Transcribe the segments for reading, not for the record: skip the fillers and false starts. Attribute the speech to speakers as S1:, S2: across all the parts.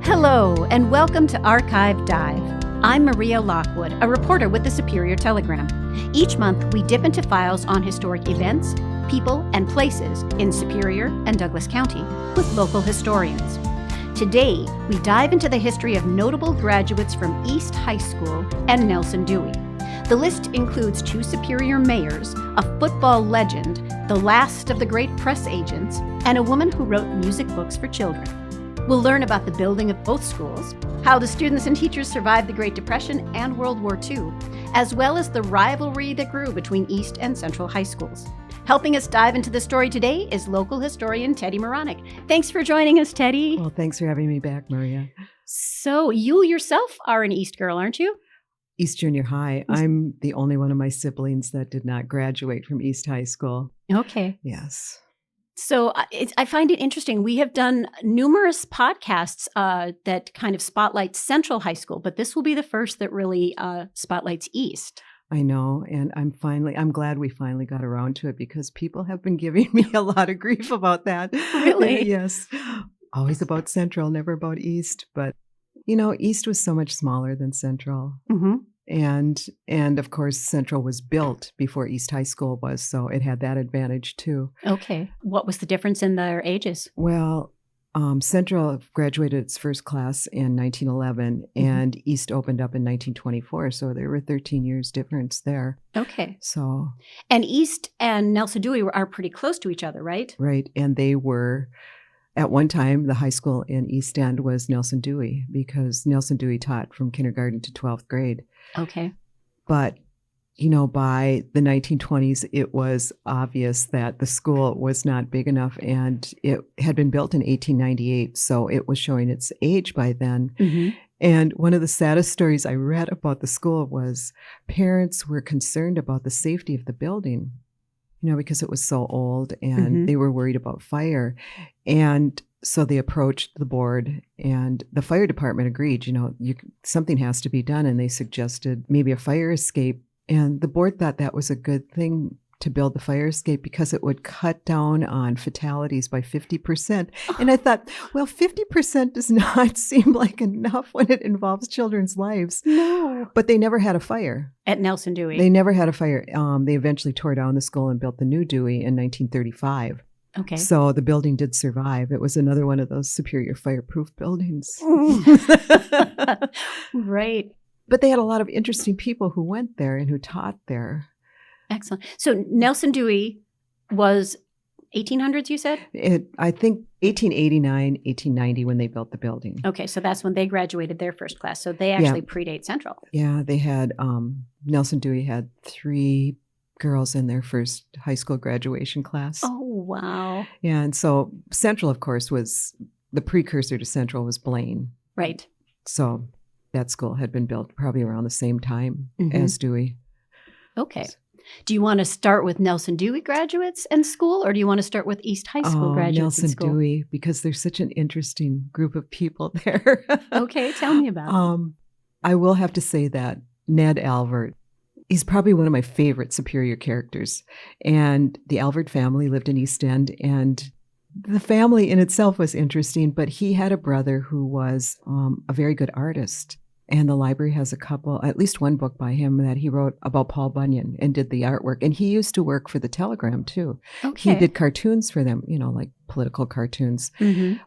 S1: Hello, and welcome to Archive Dive. I'm Maria Lockwood, a reporter with the Superior Telegram. Each month, we dip into files on historic events, people, and places in Superior and Douglas County with local historians. Today, we dive into the history of notable graduates from East High School and Nelson Dewey. The list includes 2 Superior mayors, a football legend, the last of the great press agents, and a woman who wrote music books for children. We'll learn about the building of both schools, how the students and teachers survived the Great Depression and World War II, as well as the rivalry that grew between East and Central high schools. Helping us dive into the story today is local historian Teddy Meronek. Thanks for joining us, Teddy.
S2: Well, thanks for having me back, Maria.
S1: So you yourself are an East girl, aren't you?
S2: East Junior High. I'm the only one of my siblings that did not graduate from East High School.
S1: Okay.
S2: Yes.
S1: So I find it interesting. We have done numerous podcasts that kind of spotlight Central High School, but this will be the first that really spotlights East.
S2: I know. And I'm glad we finally got around to it because people have been giving me a lot of grief about that.
S1: Really?
S2: Yes. Always about Central, never about East. But, East was so much smaller than Central.
S1: Mm-hmm.
S2: And of course, Central was built before East High School was, so it had that advantage too.
S1: Okay. What was the difference in their ages?
S2: Well, Central graduated its first class in 1911, and East opened up in 1924, so there were 13 years difference there.
S1: Okay.
S2: So,
S1: and East and Nelson Dewey are pretty close to each other, right?
S2: Right, and they were... At one time, the high school in East End was Nelson Dewey because Nelson Dewey taught from kindergarten to 12th grade.
S1: Okay.
S2: But, by the 1920s, it was obvious that the school was not big enough, and it had been built in 1898, so it was showing its age by then.
S1: Mm-hmm.
S2: And one of the saddest stories I read about the school was parents were concerned about the safety of the building. Because it was so old and they were worried about fire. And so they approached the board and the fire department agreed, something has to be done. And they suggested maybe a fire escape. And the board thought that was a good thing to build the fire escape because it would cut down on fatalities by 50%. And I thought, well, 50% does not seem like enough when it involves children's lives.
S1: No.
S2: But they never had a fire.
S1: At Nelson Dewey?
S2: They never had a fire. They eventually tore down the school and built the new Dewey in 1935.
S1: Okay.
S2: So the building did survive. It was another one of those Superior fireproof buildings.
S1: Right.
S2: But they had a lot of interesting people who went there and who taught there.
S1: Excellent. So Nelson Dewey was 1800s, you said?
S2: I think 1889, 1890 when they built the building.
S1: Okay, so that's when they graduated their first class. So they actually predate Central.
S2: Yeah, they had, Nelson Dewey had 3 girls in their first high school graduation class.
S1: Oh, wow.
S2: Yeah, and so Central, of course, was, the precursor to Central was Blaine.
S1: Right.
S2: So that school had been built probably around the same time as Dewey.
S1: Okay. Do you want to start with Nelson Dewey graduates and school, or do you want to start with East High School graduates
S2: Nelson
S1: and school?
S2: Dewey, because there's such an interesting group of people there.
S1: Okay, tell me about it.
S2: I will have to say that Ned Alvord, he's probably one of my favorite Superior characters. And the Alvord family lived in East End, and the family in itself was interesting, but he had a brother who was a very good artist. And the library has at least one book by him that he wrote about Paul Bunyan and did the artwork. And he used to work for the Telegram too.
S1: Okay.
S2: He did cartoons for them, like political cartoons.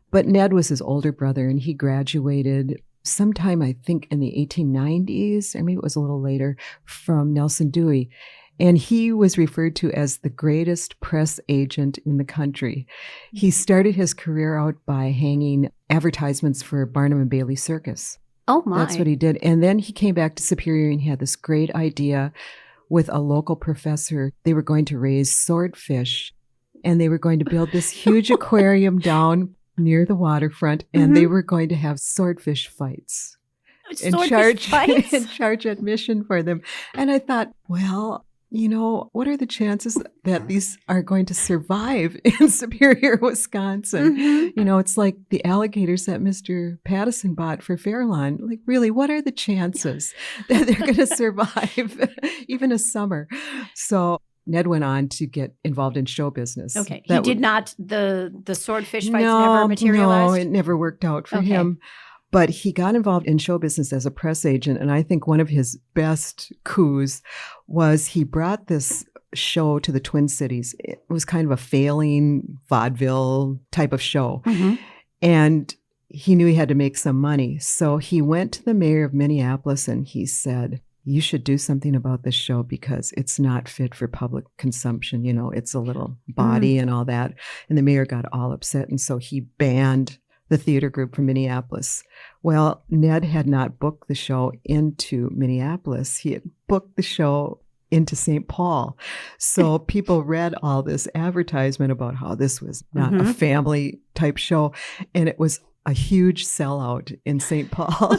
S2: But Ned was his older brother and he graduated sometime, I think in the 1890s, or maybe it was a little later, from Nelson Dewey. And he was referred to as the greatest press agent in the country. He started his career out by hanging advertisements for Barnum and Bailey Circus.
S1: Oh, my.
S2: That's what he did. And then he came back to Superior and he had this great idea with a local professor. They were going to raise swordfish and they were going to build this huge aquarium down near the waterfront and they were going to have swordfish fights.
S1: Swordfish fights?
S2: And charge admission for them. And I thought, well, what are the chances that these are going to survive in Superior, Wisconsin? It's like the alligators that Mr. Pattison bought for Fairlawn. Like, really, what are the chances that they're going to survive even a summer? So Ned went on to get involved in show business.
S1: Okay. He did not, the swordfish fights never materialized?
S2: No, it never worked out for him. But he got involved in show business as a press agent. And I think one of his best coups was he brought this show to the Twin Cities. It was kind of a failing vaudeville type of show.
S1: Mm-hmm.
S2: And he knew he had to make some money. So he went to the mayor of Minneapolis and he said, you should do something about this show because it's not fit for public consumption. You know, it's a little bawdy and all that. And the mayor got all upset. And so he banned the theater group from Minneapolis. Well, Ned had not booked the show into Minneapolis. He had booked the show into St. Paul. So people read all this advertisement about how this was not a family type show. And it was a huge sellout in St. Paul.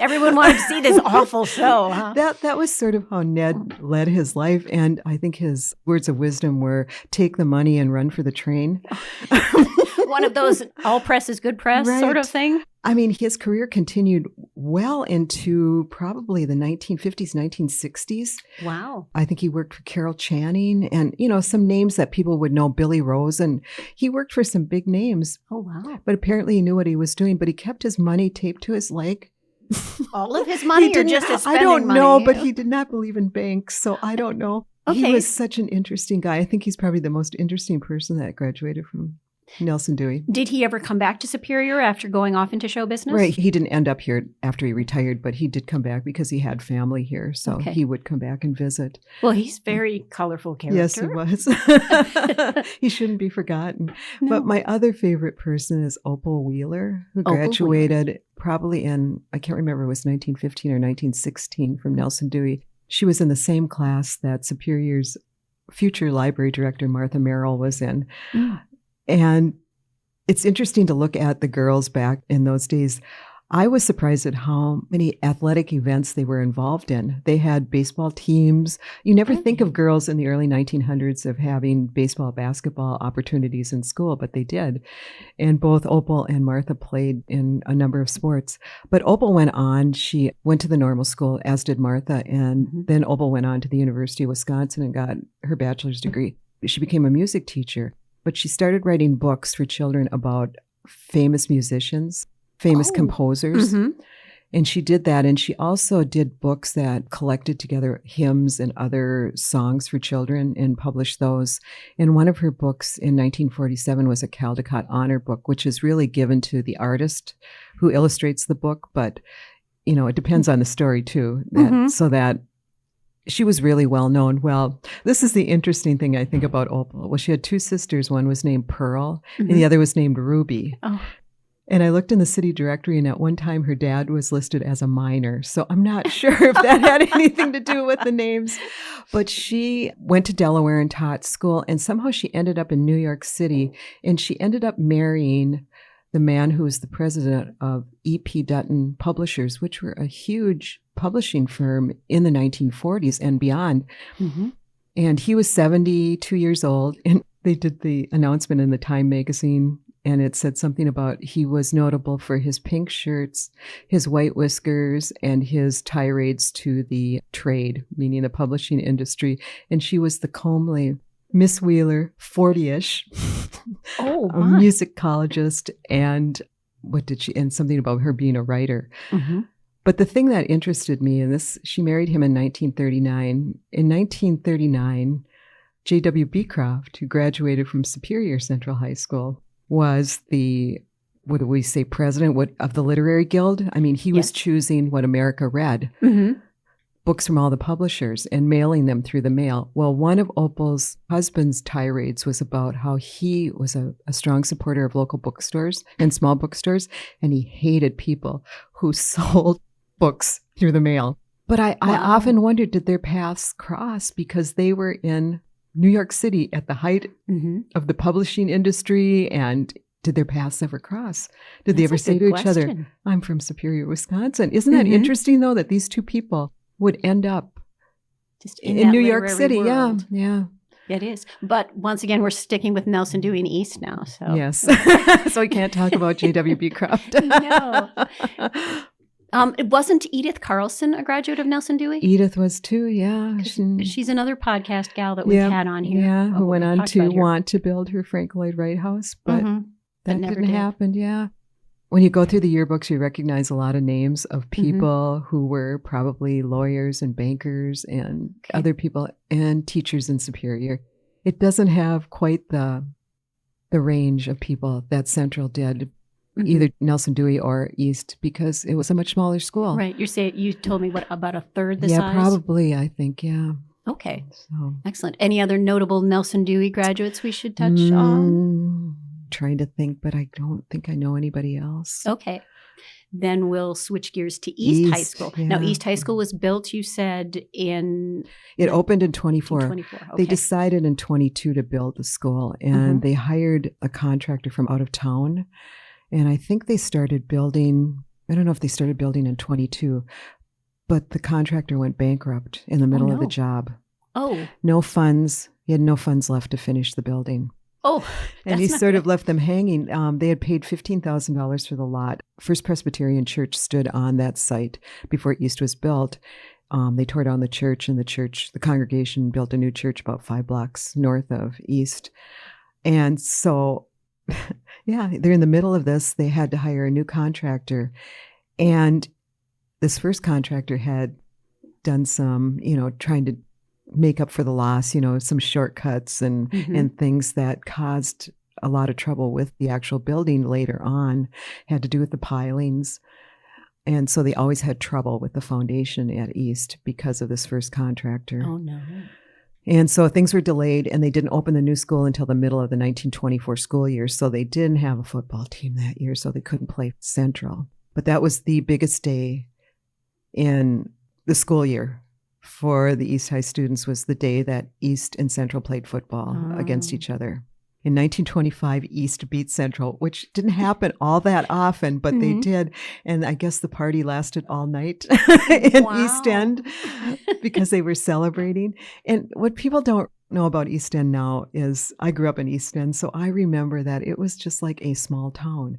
S1: Everyone wanted to see this awful show, huh?
S2: That was sort of how Ned led his life. And I think his words of wisdom were take the money and run for the train.
S1: One of those all press is good press sort of thing.
S2: I mean, his career continued well into probably the 1950s, 1960s.
S1: Wow.
S2: I think he worked for Carol Channing and, you know, some names that people would know, Billy Rose. And he worked for some big names.
S1: Oh, wow.
S2: But apparently he knew what he was doing, but he kept his money taped to his leg.
S1: All of his money or just his spending
S2: I don't
S1: money?
S2: know, but he did not believe in banks, so I don't know.
S1: Okay.
S2: He was such an interesting guy. I think he's probably the most interesting person that graduated from Nelson Dewey.
S1: Did he ever come back to Superior after going off into show business?
S2: Right. He didn't end up here after he retired, but he did come back because he had family here. So he would come back and visit.
S1: Well, he's a very colorful character.
S2: Yes, he was. He shouldn't be forgotten. No. But my other favorite person is Opal Wheeler, who graduated probably in, I can't remember, it was 1915 or 1916 from Nelson Dewey. She was in the same class that Superior's future library director, Martha Merrill, was in. And it's interesting to look at the girls back in those days. I was surprised at how many athletic events they were involved in. They had baseball teams. You never think of girls in the early 1900s of having baseball, basketball opportunities in school, but they did. And both Opal and Martha played in a number of sports. But Opal went on. She went to the normal school, as did Martha. And then Opal went on to the University of Wisconsin and got her bachelor's degree. She became a music teacher. But she started writing books for children about famous musicians, famous composers. And she did that. And she also did books that collected together hymns and other songs for children and published those. And one of her books in 1947 was a Caldecott Honor Book, which is really given to the artist who illustrates the book. But, you know, it depends on the story, too, so that she was really well known. Well, this is the interesting thing I think about Opal. Well, she had two sisters. One was named Pearl and the other was named Ruby. And I looked in the city directory, and at one time her dad was listed as a minor. So I'm not sure if that had anything to do with the names. But she went to Delaware and taught school, and somehow she ended up in New York City, and she ended up marrying the man who was the president of E.P. Dutton Publishers, which were a huge publishing firm in the 1940s and beyond. And he was 72 years old, and they did the announcement in the Time magazine, and it said something about he was notable for his pink shirts, his white whiskers, and his tirades to the trade, meaning the publishing industry. And she was the comely Miss Wheeler, 40-ish, a musicologist, and and something about her being a writer. But the thing that interested me, and this, she married him in 1939. In 1939, J.W. Beecroft, who graduated from Superior Central High School, was the, what do we say, president of the Literary Guild? I mean, he was choosing what America read. Books from all the publishers and mailing them through the mail. Well, one of Opal's husband's tirades was about how he was a strong supporter of local bookstores and small bookstores, and he hated people who sold books through the mail. But I often wondered, did their paths cross because they were in New York City at the height of the publishing industry, and did their paths ever cross? Did they ever say to each other, I'm from Superior, Wisconsin? Isn't that interesting, though, that these two people would end up
S1: just
S2: in New York City?
S1: World.
S2: Yeah.
S1: It is. But once again, we're sticking with Nelson Dewey and East now. So
S2: yes. So we can't talk about J.W. Beecroft.
S1: No. It wasn't Edith Carlson a graduate of Nelson Dewey?
S2: Edith was too, yeah.
S1: She's another podcast gal that we've had on here.
S2: Yeah, who went on to want to build her Frank Lloyd Wright house, but that didn't happen, when you go through the yearbooks, you recognize a lot of names of
S1: Mm-hmm.
S2: people who were probably lawyers and bankers and
S1: Okay.
S2: other people and teachers in Superior. It doesn't have quite the range of people that Central did,
S1: Mm-hmm.
S2: either Nelson Dewey or East, because it was a much smaller school.
S1: Right. You told me what, about a third the
S2: Yeah,
S1: size?
S2: probably, I think, yeah.
S1: Okay.
S2: So,
S1: Excellent. Any other notable Nelson Dewey graduates we should touch on?
S2: Trying to think, but I don't think I know anybody else.
S1: Okay. Then we'll switch gears to East High School.
S2: Yeah.
S1: Now, East High School was built, you said, in...
S2: It opened in 24.
S1: 24. Okay.
S2: They decided in 22 to build the school, and they hired a contractor from out of town. And I think they started building, I don't know if they started building in 22, but the contractor went bankrupt in the middle of the job.
S1: Oh.
S2: No funds. He had no funds left to finish the building.
S1: Oh.
S2: And he sort of left them hanging. They had paid $15,000 for the lot. First Presbyterian Church stood on that site before East was built. They tore down the church, and the congregation built a new church about 5 blocks north of East. And so, yeah, they're in the middle of this. They had to hire a new contractor. And this first contractor had done some, trying to make up for the loss, some shortcuts and things that caused a lot of trouble with the actual building later on, had to do with the pilings. And so they always had trouble with the foundation at East because of this first contractor.
S1: Oh, no.
S2: And so things were delayed, and they didn't open the new school until the middle of the 1924 school year. So they didn't have a football team that year, so they couldn't play Central. But that was the biggest day in the school year for the East High students, was the day that East and Central played football against each other. In 1925, East beat Central, which didn't happen all that often, but they did. And I guess the party lasted all night in East End because they were celebrating. And what people don't know about East End now is, I grew up in East End, so I remember that it was just like a small town.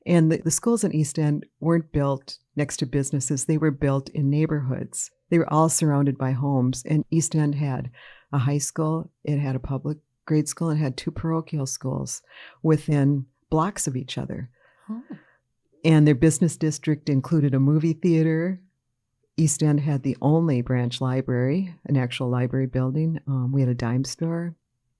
S2: And the schools in East End weren't built next to businesses. They were built in neighborhoods. They were all surrounded by homes. And East End had a high school. It had a public grade school. It had 2 parochial schools within blocks of each other. Oh. And their business district included a movie theater. East End had the only branch library, an actual library building. We had a dime store,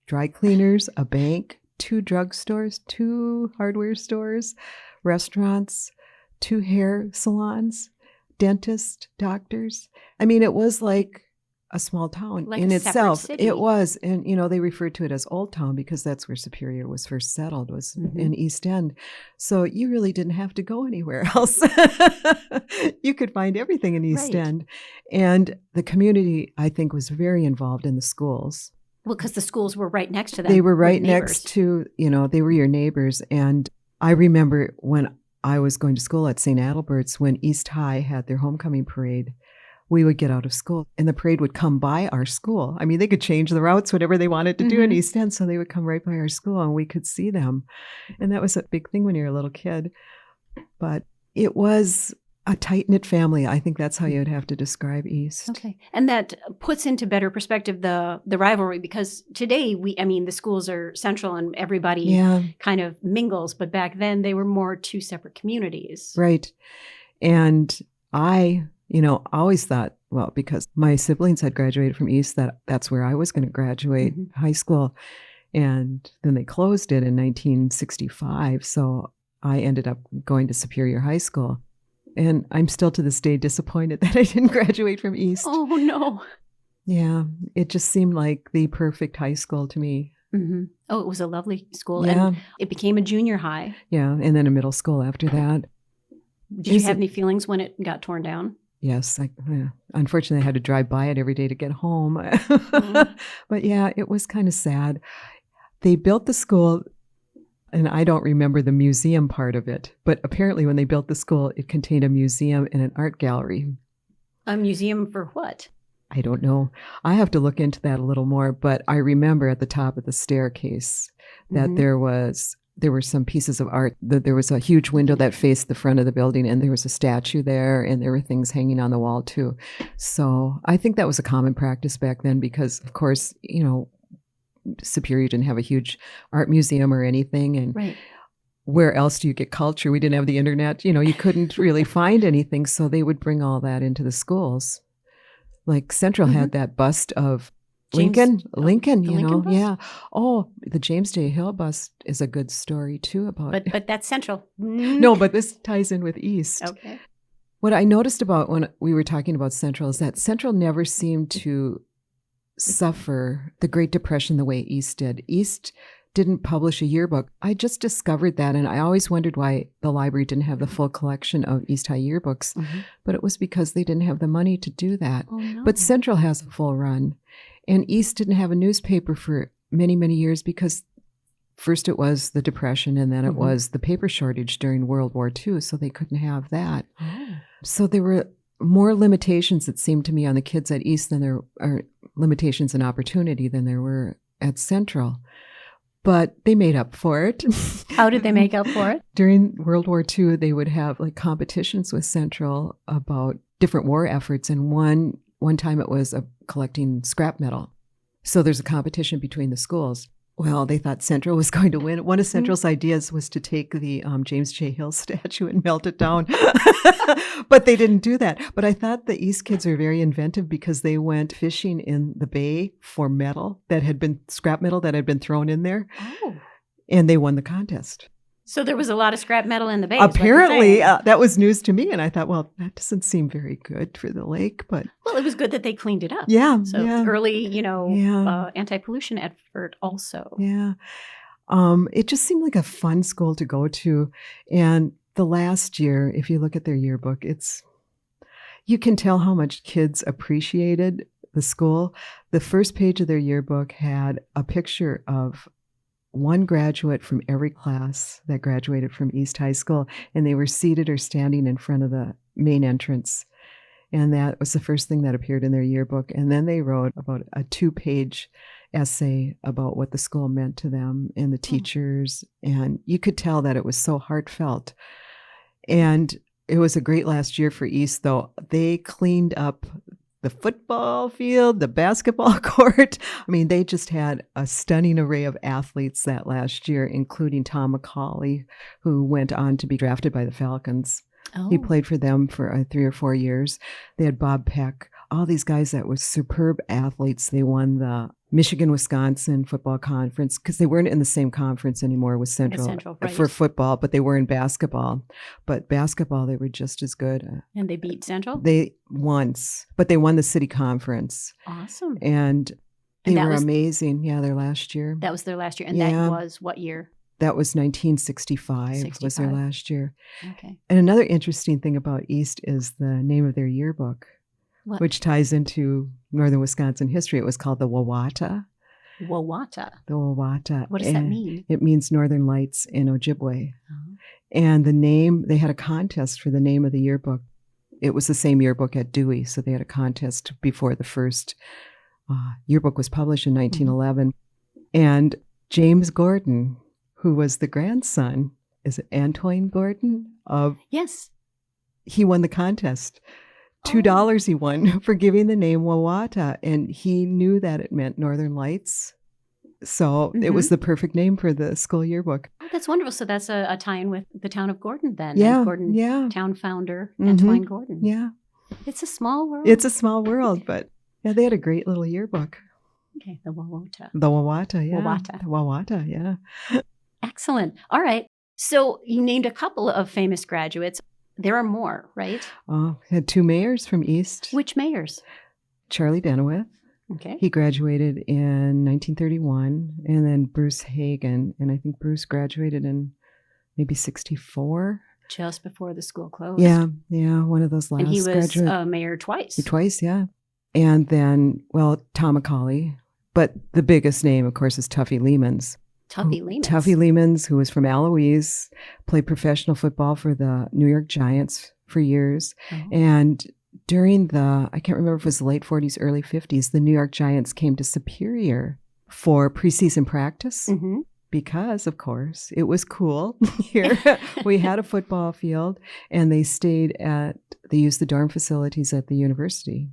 S2: dry cleaners, a bank, 2 drugstores, 2 hardware stores, restaurants, 2 hair salons, dentists, doctors. I mean, it was like a small town
S1: like
S2: in itself.
S1: City.
S2: It was. And, they referred to it as Old Town because that's where Superior was first settled, was in East End. So you really didn't have to go anywhere else. You could find everything in East End. And the community, I think, was very involved in the schools.
S1: Well, because the schools were right next to them.
S2: They were right next to, they were your neighbors. And I remember when I was going to school at St. Adalbert's, when East High had their homecoming parade, we would get out of school and the parade would come by our school. I mean, they could change the routes, whatever they wanted to do in East End. So they would come right by our school and we could see them. And that was a big thing when you're a little kid. But it was a tight-knit family. I think that's how you would have to describe East.
S1: Okay. And that puts into better perspective the rivalry, because today the schools are central and everybody kind of mingles, but back then they were more 2 separate communities.
S2: Right. And I always thought, well, because my siblings had graduated from East, that's where I was going to graduate high school. And then they closed it in 1965. So I ended up going to Superior High School. And I'm still to this day disappointed that I didn't graduate from East.
S1: Oh, no.
S2: Yeah, it just seemed like the perfect high school to me.
S1: Mm-hmm. Oh, it was a lovely school.
S2: Yeah.
S1: And it became a junior high.
S2: Yeah, and then a middle school after that.
S1: Did you have any feelings when it got torn down?
S2: Yes. Unfortunately, I had to drive by it every day to get home. But yeah, it was kind of sad. They built the school, and I don't remember the museum part of it, but apparently when they built the school, it contained a museum and an art gallery.
S1: A museum for what?
S2: I don't know. I have to look into that a little more, but I remember at the top of the staircase that there were some pieces of art. There was a huge window that faced the front of the building, and there was a statue there, and there were things hanging on the wall too. So I think that was a common practice back then because, of course, Superior didn't have a huge art museum or anything. And where else do you get culture? We didn't have the internet. You couldn't really find anything. So they would bring all that into the schools. Like Central had that bust of Lincoln,
S1: the Lincoln bust?
S2: yeah. Oh, the James J. Hill bust is a good story too about it.
S1: But that's Central.
S2: No, but this ties in with East.
S1: Okay.
S2: What I noticed about when we were talking about Central is that Central never seemed to suffer the Great Depression the way East did. East didn't publish a yearbook. I just discovered that, and I always wondered why the library didn't have the full collection of East High yearbooks, but it was because they didn't have the money to do that.
S1: Oh, no.
S2: But Central has a full run, and East didn't have a newspaper for many, many years because first it was the Depression, and then it was the paper shortage during World War II, so they couldn't have that. Oh. So there were more limitations, it seemed to me, on the kids at East than there are limitations and opportunity than there were at Central. But they made up for it.
S1: How did they make up for it?
S2: During World War II, they would have like competitions with Central about different war efforts. And one time it was collecting scrap metal. So there's a competition between the schools. Well, they thought Central was going to win. One of Central's ideas was to take the James J. Hill statue and melt it down. But they didn't do that. But I thought the East kids are very inventive because they went fishing in the bay for scrap metal that had been thrown in there. Oh. And they won the contest.
S1: So there was a lot of scrap metal in the bay.
S2: Apparently, that was news to me. And I thought, well, that doesn't seem very good for the lake. But
S1: well, it was good that they cleaned it up.
S2: Yeah.
S1: So early, anti-pollution effort also.
S2: Yeah. It just seemed like a fun school to go to. And the last year, if you look at their yearbook, you can tell how much kids appreciated the school. The first page of their yearbook had a picture of one graduate from every class that graduated from East High School, and they were seated or standing in front of the main entrance. And that was the first thing that appeared in their yearbook. And then they wrote about a 2-page essay about what the school meant to them and the teachers. And you could tell that it was so heartfelt. And it was a great last year for East, though. They cleaned up the football field, the basketball court. I mean, they just had a stunning array of athletes that last year, including Tom McCauley, who went on to be drafted by the Falcons. Oh. He played for them for 3 or 4 years. They had Bob Peck, all these guys that were superb athletes. They won the Michigan-Wisconsin football conference because they weren't in the same conference anymore with Central
S1: right.
S2: for football, but they were in basketball. But basketball, they were just as good.
S1: And they beat Central?
S2: They once, but they won the city conference.
S1: Awesome.
S2: And they were amazing. Yeah, their last year.
S1: That was their last year. And that was what year?
S2: That was 1965 was their last year.
S1: Okay.
S2: And another interesting thing about East is the name of their yearbook. What? Which ties into Northern Wisconsin history. It was called the Wawata.
S1: Wawata?
S2: The Wawata.
S1: What does that mean?
S2: It means Northern Lights in Ojibwe. Uh-huh. And the name, they had a contest for the name of the yearbook. It was the same yearbook at Dewey, so they had a contest before the first yearbook was published in 1911. Mm-hmm. And James Gordon, who was the grandson, is it Antoine Gordon?
S1: Yes.
S2: He won the contest. $2 he won for giving the name Wawata, and he knew that it meant Northern Lights. So it was the perfect name for the school yearbook.
S1: Oh, that's wonderful. So that's a tie-in with the town of Gordon then.
S2: Yeah,
S1: and Gordon,
S2: yeah.
S1: Town founder, Antoine Gordon.
S2: Yeah.
S1: It's a small world.
S2: It's a small world, but yeah, they had a great little yearbook.
S1: Okay, the Wawata.
S2: The Wawata, yeah.
S1: Wawata.
S2: The Wawata, yeah.
S1: Excellent. All right. So you named a couple of famous graduates. There are more, right?
S2: Had 2 mayors from East.
S1: Which mayors?
S2: Charlie Denowith.
S1: Okay.
S2: He graduated in 1931, and then Bruce Hagen, and I think Bruce graduated in maybe 64.
S1: Just before the school closed.
S2: Yeah, one of those last
S1: graduates. And he was
S2: graduate.
S1: mayor twice.
S2: Twice, yeah. And then, Tom McCauley, but the biggest name, of course, is Tuffy Lehmans. Tuffy Lehmans, who was from Eloise, played professional football for the New York Giants for years. Oh. And during I can't remember if it was the late 40s, early 50s, the New York Giants came to Superior for preseason practice because, of course, it was cool here. We had a football field, and they used the dorm facilities at the university.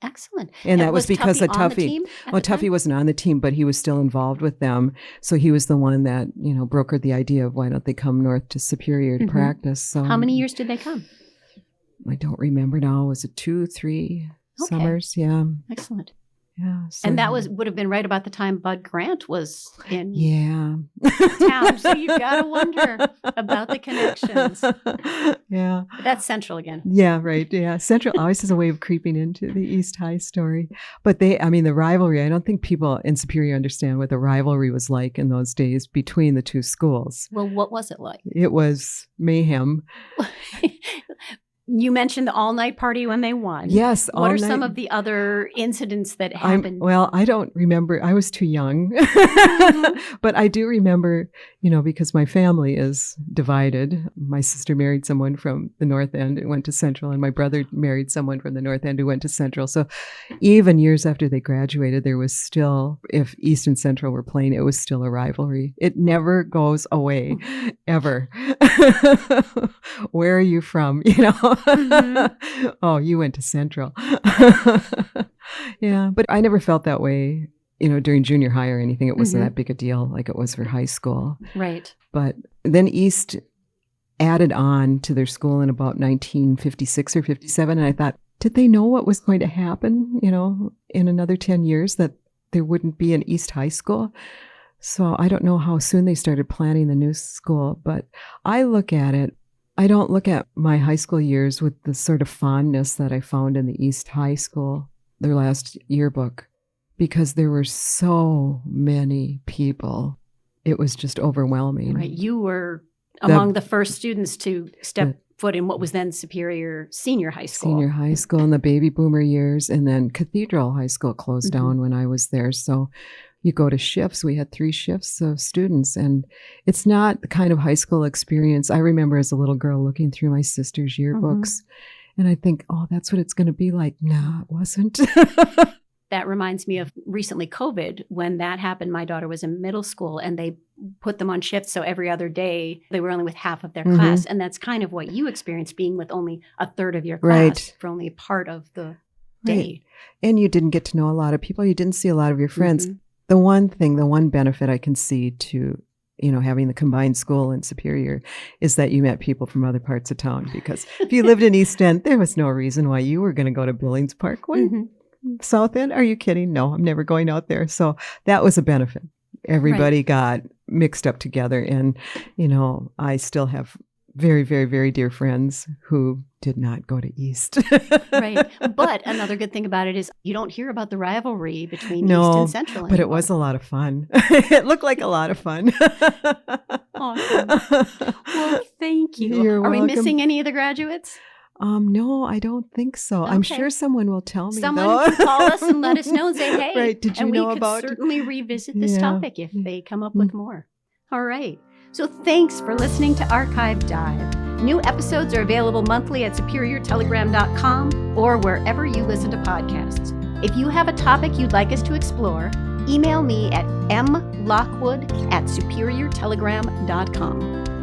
S1: Excellent.
S2: And that was because
S1: Tuffy
S2: of
S1: on the
S2: Tuffy.
S1: team at
S2: Well,
S1: the time?
S2: Tuffy wasn't on the team, but he was still involved with them. So he was the one that, brokered the idea of why don't they come north to Superior to practice. So
S1: How many years did they come?
S2: I don't remember now. Was it 2, 3 summers? Yeah.
S1: Excellent.
S2: Yeah. So,
S1: And that would have been right about the time Bud Grant was in
S2: yeah.
S1: town. So you got to wonder about the connections.
S2: Yeah.
S1: That's Central again.
S2: Yeah, right. Yeah. Central always has a way of creeping into the East High story. But the rivalry, I don't think people in Superior understand what the rivalry was like in those days between the two schools.
S1: Well, what was it like?
S2: It was mayhem.
S1: You mentioned the all-night party when they won.
S2: Yes.
S1: What are some of the other incidents that happened?
S2: I don't remember. I was too young. But I do remember, because my family is divided. My sister married someone from the North End and went to Central, and my brother married someone from the North End who went to Central. So even years after they graduated, there was still, if East and Central were playing, it was still a rivalry. It never goes away, ever. Where are you from? Oh, you went to Central. Yeah, but I never felt that way, during junior high or anything. It wasn't that big a deal like it was for high school.
S1: Right.
S2: But then East added on to their school in about 1956 or 57. And I thought, did they know what was going to happen, in another 10 years, that there wouldn't be an East High School? So I don't know how soon they started planning the new school, but I look at it. I don't look at my high school years with the sort of fondness that I found in the East High School, their last yearbook, because there were so many people. It was just overwhelming.
S1: Right. You were among the first students to step foot in what was then Superior Senior High School.
S2: Senior high school in the baby boomer years, and then Cathedral High School closed down when I was there. So you go to shifts. We had 3 shifts of students, and it's not the kind of high school experience I remember as a little girl looking through my sister's yearbooks. And I think, oh, that's what it's going to be like. No, it wasn't.
S1: That reminds me of recently COVID. When that happened, my daughter was in middle school and they put them on shifts. So every other day they were only with half of their class. And that's kind of what you experienced, being with only a third of your class for only a part of the day.
S2: Right. And you didn't get to know a lot of people. You didn't see a lot of your friends. The one benefit I can see to, having the combined school in Superior is that you met people from other parts of town. Because if you lived in East End, there was no reason why you were going to go to Billings Park. South End? Are you kidding? No, I'm never going out there. So that was a benefit. Everybody got mixed up together. And, I still have very, very, very dear friends who did not go to East.
S1: Right. But another good thing about it is you don't hear about the rivalry between East and Central anymore.
S2: But it was a lot of fun. It looked like a lot of fun.
S1: Awesome. Well, thank you.
S2: You're
S1: Are we
S2: welcome.
S1: missing any of the graduates?
S2: No, I don't think so. Okay. I'm sure someone will tell me.
S1: Someone can call us and let us know and say, hey.
S2: Right. Did you know about?
S1: And we could certainly revisit this topic if they come up with more. All right. So thanks for listening to Archive Dive. New episodes are available monthly at superiortelegram.com or wherever you listen to podcasts. If you have a topic you'd like us to explore, email me at mlockwood@superiortelegram.com.